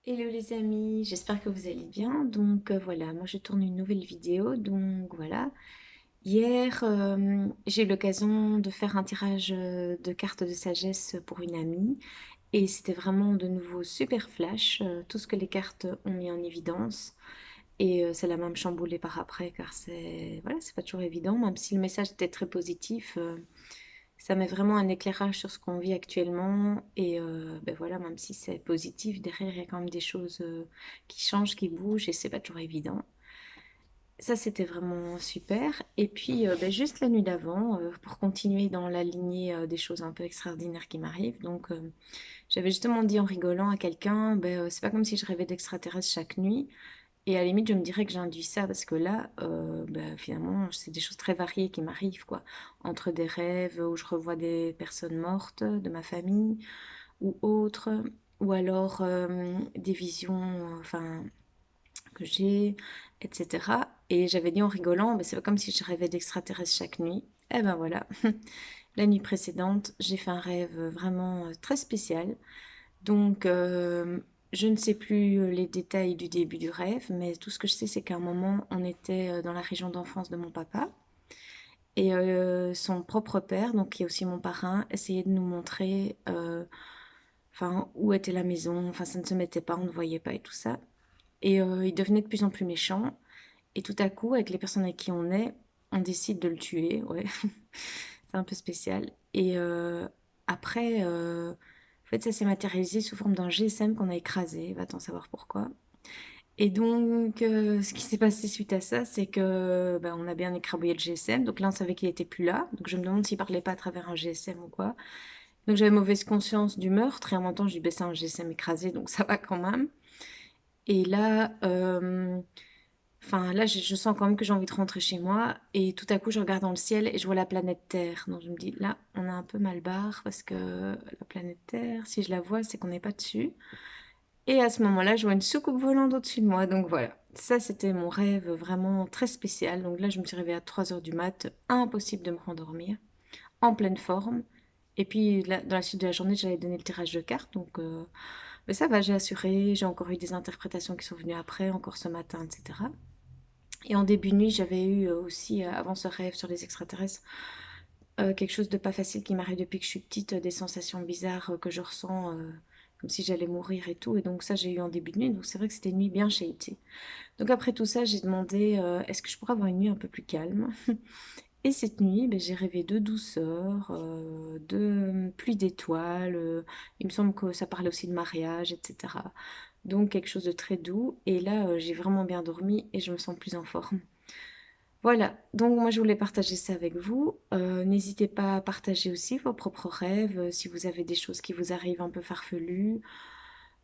Hello les amis, j'espère que vous allez bien. Donc voilà, moi je tourne une nouvelle vidéo. Donc voilà, hier j'ai eu l'occasion de faire un tirage de cartes de sagesse pour une amie et c'était vraiment de nouveau super flash, tout ce que les cartes ont mis en évidence et ça l'a même chamboulé par après car c'est voilà, c'est pas toujours évident, même si le message était très positif. Ça met vraiment un éclairage sur ce qu'on vit actuellement et ben voilà, même si c'est positif, derrière il y a quand même des choses qui changent, qui bougent et c'est pas toujours évident. Ça, c'était vraiment super. Et puis, ben, juste la nuit d'avant, pour continuer dans la lignée des choses un peu extraordinaires qui m'arrivent, donc j'avais justement dit en rigolant à quelqu'un, ben, c'est pas comme si je rêvais d'extraterrestres chaque nuit. Et à la limite, je me dirais que j'induis ça parce que là, bah, finalement, c'est des choses très variées qui m'arrivent, quoi. Entre des rêves où je revois des personnes mortes de ma famille ou autres, ou alors des visions, enfin, que j'ai, etc. Et j'avais dit en rigolant, bah, c'est pas comme si je rêvais d'extraterrestres chaque nuit. Et ben voilà, la nuit précédente, j'ai fait un rêve vraiment très spécial. Donc, je ne sais plus les détails du début du rêve, mais tout ce que je sais, c'est qu'à un moment, on était dans la région d'enfance de mon papa. Et son propre père, donc qui est aussi mon parrain, essayait de nous montrer enfin, où était la maison. Enfin, ça ne se mettait pas, on ne voyait pas et tout ça. Et il devenait de plus en plus méchant. Et tout à coup, avec les personnes avec qui on décide de le tuer. Ouais, c'est un peu spécial. Et après, en fait, ça s'est matérialisé sous forme d'un GSM qu'on a écrasé. Va-t-on savoir pourquoi. Et donc, ce qui s'est passé suite à ça, c'est que ben, on a bien écrabouillé le GSM. Donc là, on savait qu'il était plus là. Donc je me demande s'il parlait pas à travers un GSM ou quoi. Donc j'avais mauvaise conscience du meurtre. Et en même temps, je dis, ben, c'est un GSM écrasé, donc ça va quand même. Et là, enfin, là, je sens quand même que j'ai envie de rentrer chez moi. Et tout à coup, je regarde dans le ciel et je vois la planète Terre. Donc, je me dis, là, on a un peu mal barre parce que la planète Terre, si je la vois, c'est qu'on n'est pas dessus. Et à ce moment-là, je vois une soucoupe volante au-dessus de moi. Donc, voilà. Ça, c'était mon rêve vraiment très spécial. Donc là, je me suis réveillée à 3 heures du mat. Impossible de me rendormir. En pleine forme. Et puis, dans la suite de la journée, j'allais donner le tirage de cartes. Donc, mais ça va, j'ai assuré. J'ai encore eu des interprétations qui sont venues après, encore ce matin, etc. Et en début de nuit, j'avais eu aussi, avant ce rêve sur les extraterrestres, quelque chose de pas facile qui m'arrive depuis que je suis petite, des sensations bizarres que je ressens, comme si j'allais mourir et tout. Et donc ça, j'ai eu en début de nuit. Donc c'est vrai que c'était une nuit bien shitty. Donc après tout ça, j'ai demandé, est-ce que je pourrais avoir une nuit un peu plus calme? Et cette nuit, ben, j'ai rêvé de douceur, de pluie d'étoiles. Il me semble que ça parlait aussi de mariage, etc. Donc quelque chose de très doux. Et là, j'ai vraiment bien dormi et je me sens plus en forme. Voilà, donc moi je voulais partager ça avec vous. N'hésitez pas à partager aussi vos propres rêves, si vous avez des choses qui vous arrivent un peu farfelues.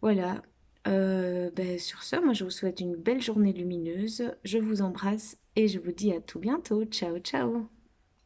Voilà. Ben, sur ce, moi je vous souhaite une belle journée lumineuse. Je vous embrasse et je vous dis à tout bientôt. Ciao, ciao.